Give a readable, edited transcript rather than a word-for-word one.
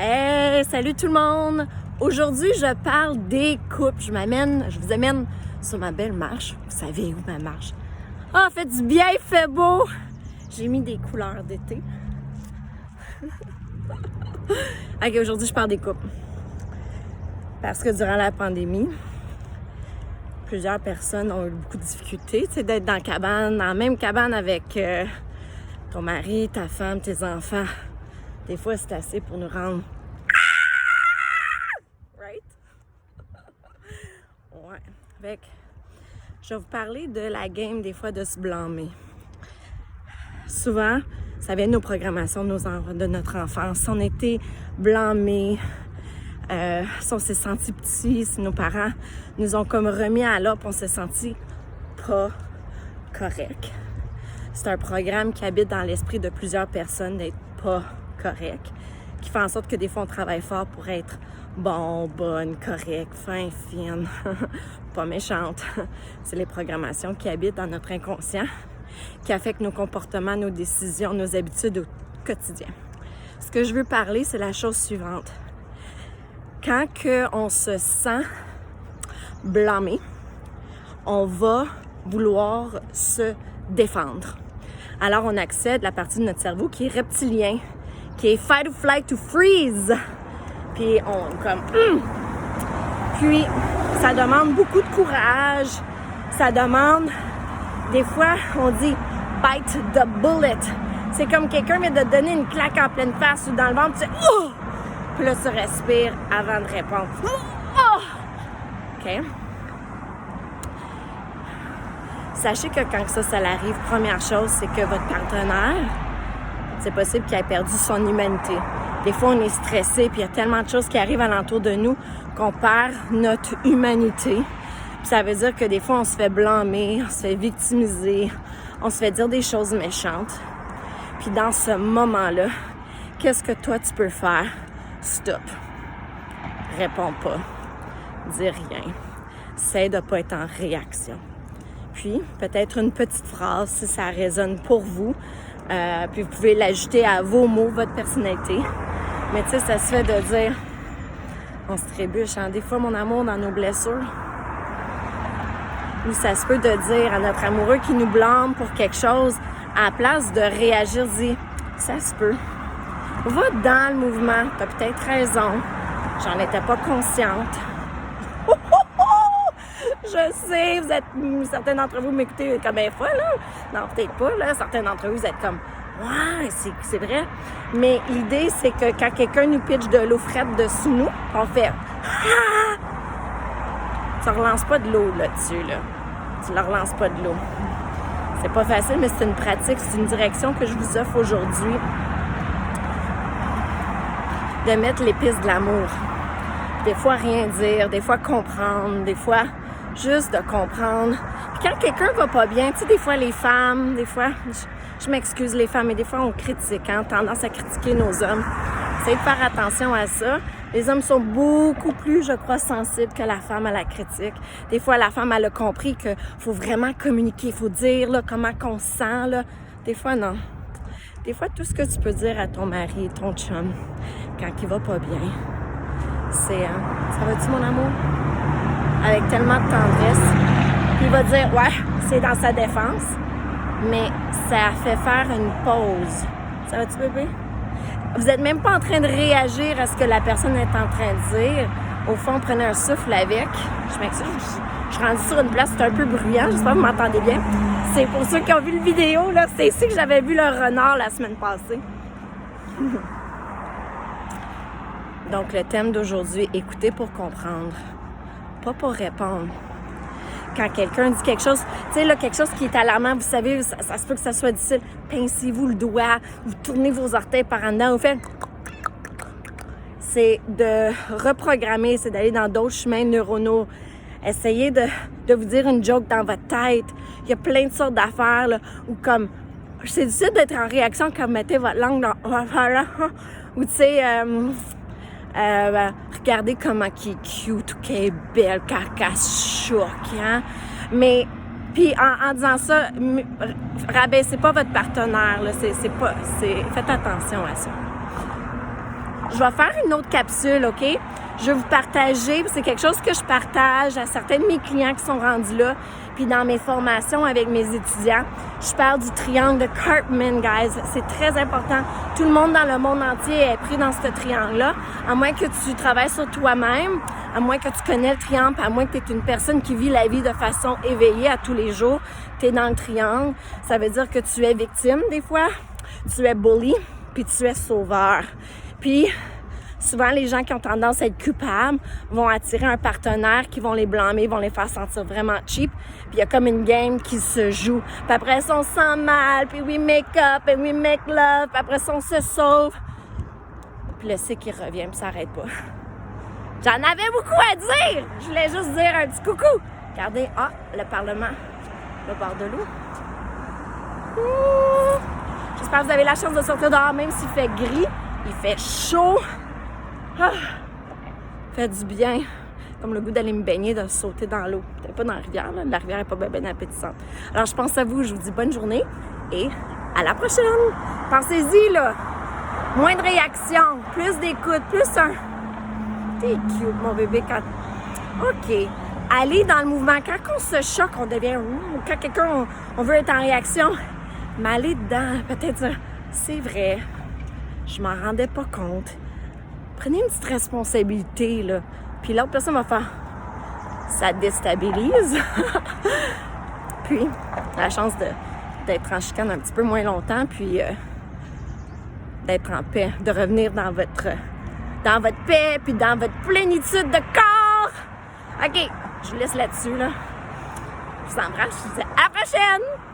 Hey, salut tout le monde! Aujourd'hui, je parle des couples. Je vous amène sur ma belle marche. Vous savez où ma marche? Ah, fait du bien, il fait beau! J'ai mis des couleurs d'été. Ok, aujourd'hui, je parle des couples. Parce que durant la pandémie, plusieurs personnes ont eu beaucoup de difficultés, tu sais, d'être dans la même cabane avec ton mari, ta femme, tes enfants. Des fois, c'est assez pour nous rendre... Right? Ouais. Fait que je vais vous parler de la game, des fois, de se blâmer. Souvent, ça vient de nos programmations de notre enfance. Si on était blâmés, si on s'est senti petit, si nos parents nous ont comme remis à l'ordre, on s'est senti pas correct. C'est un programme qui habite dans l'esprit de plusieurs personnes d'être pas correct, qui fait en sorte que des fois on travaille fort pour être bon, bonne, correct, fin, fine, pas méchante. C'est les programmations qui habitent dans notre inconscient, qui affectent nos comportements, nos décisions, nos habitudes au quotidien. Ce que je veux parler, c'est la chose suivante. Quand on se sent blâmé, on va vouloir se défendre. Alors, on accède à la partie de notre cerveau qui est reptilien, qui est fight or flight to freeze. Puis, Puis, ça demande beaucoup de courage. Ça demande, des fois, on dit bite the bullet. C'est comme quelqu'un vient de te donner une claque en pleine face ou dans le ventre, tu sais, oh! Puis là, tu respires avant de répondre. Oh! OK? Sachez que quand ça arrive, première chose, c'est que votre partenaire, c'est possible qu'il ait perdu son humanité. Des fois, on est stressé, puis il y a tellement de choses qui arrivent alentour de nous qu'on perd notre humanité. Puis ça veut dire que des fois, on se fait blâmer, on se fait victimiser, on se fait dire des choses méchantes. Puis dans ce moment-là, qu'est-ce que toi, tu peux faire? Stop. Réponds pas. Dis rien. Essaie de ne pas être en réaction. Puis, peut-être une petite phrase, si ça résonne pour vous. Puis, vous pouvez l'ajouter à vos mots, votre personnalité. Mais tu sais, ça se fait de dire, on se trébuche, hein? Des fois, mon amour, dans nos blessures. Ou ça se peut de dire à notre amoureux qui nous blâme pour quelque chose, à la place de réagir, dire, ça se peut. Va dans le mouvement, t'as peut-être raison. J'en étais pas consciente. Je sais, certains d'entre vous m'écoutez comme une fois, là. Non, peut-être pas, là. Certains d'entre vous êtes comme, ouais, c'est vrai. Mais l'idée, c'est que quand quelqu'un nous pitche de l'eau frette dessous nous, on fait, ah! Tu relances pas de l'eau là-dessus, là. Tu ne relances pas de l'eau. C'est pas facile, mais c'est une pratique, c'est une direction que je vous offre aujourd'hui. De mettre l'épice de l'amour. Des fois, rien dire, des fois, comprendre, des fois... juste de comprendre. Puis quand quelqu'un va pas bien, tu sais, des fois les femmes, des fois, je m'excuse les femmes, mais des fois on critique, hein, tendance à critiquer nos hommes. Essayez de faire attention à ça. Les hommes sont beaucoup plus, je crois, sensibles que la femme à la critique. Des fois, la femme, elle a compris qu'il faut vraiment communiquer, il faut dire là, comment qu'on se sent. Là. Des fois, non. Des fois, tout ce que tu peux dire à ton mari, ton chum, quand il va pas bien, c'est « ça va-tu, mon amour? » Avec tellement de tendresse. Puis il va dire, ouais, c'est dans sa défense, mais ça fait faire une pause. Ça va-tu, bébé? Vous n'êtes même pas en train de réagir à ce que la personne est en train de dire. Au fond, prenez un souffle avec. Je m'excuse, je suis rendue sur une place, c'est un peu bruyant. J'espère que vous m'entendez bien. C'est pour ceux qui ont vu le vidéo, là. C'est ici que j'avais vu le renard la semaine passée. Donc, le thème d'aujourd'hui, écoutez pour comprendre. Pas pour répondre. Quand quelqu'un dit quelque chose, tu sais, là, quelque chose qui est alarmant, vous savez, ça se peut que ça soit difficile. Pincez-vous le doigt, vous tournez vos orteils par en dedans, vous faites... C'est de reprogrammer, c'est d'aller dans d'autres chemins neuronaux. Essayez de vous dire une joke dans votre tête. Il y a plein de sortes d'affaires, là, où comme... C'est difficile d'être en réaction quand vous mettez votre langue dans... Ou tu sais... regardez comment qui est cute, qui est belle, carcasse choc, hein? Mais, puis en disant ça, rabaissez pas votre partenaire, là, faites attention à ça. Je vais faire une autre capsule, OK? Je vais vous partager, c'est quelque chose que je partage à certains de mes clients qui sont rendus là, puis dans mes formations avec mes étudiants. Je parle du triangle de Karpman, guys. C'est très important. Tout le monde dans le monde entier est pris dans ce triangle-là, à moins que tu travailles sur toi-même, à moins que tu connais le triangle, à moins que tu es une personne qui vit la vie de façon éveillée à tous les jours. Tu es dans le triangle. Ça veut dire que tu es victime des fois, tu es bully, puis tu es sauveur. Puis, souvent, les gens qui ont tendance à être coupables vont attirer un partenaire qui vont les blâmer, vont les faire sentir vraiment cheap. Puis il y a comme une game qui se joue. Puis après ça, on se sent mal, puis we make up, and we make love. Puis après ça, on se sauve. Puis le cycle, il revient, puis ça n'arrête pas. J'en avais beaucoup à dire! Je voulais juste dire un petit coucou. Regardez, le Parlement, le bord de l'eau. J'espère que vous avez la chance de sortir dehors, même s'il fait gris, il fait chaud. Fait du bien. Comme le goût d'aller me baigner, de sauter dans l'eau. Peut-être pas dans la rivière, là. La rivière n'est pas bien appétissante. Alors, je pense à vous. Je vous dis bonne journée et à la prochaine. Pensez-y, là. Moins de réaction, plus d'écoute, plus un... T'es cute, mon bébé. OK. Allez dans le mouvement. Quand on se choque, on devient... Quand quelqu'un, on veut être en réaction, mais allez dedans. Peut-être, c'est vrai. Je m'en rendais pas compte. Prenez une petite responsabilité, là. Puis l'autre personne va faire... Ça déstabilise. Puis, la chance d'être en chicane un petit peu moins longtemps, puis d'être en paix, de revenir dans votre paix, puis dans votre plénitude de corps. OK, je vous laisse là-dessus, là. Je vous embrasse, je vous dis à la prochaine!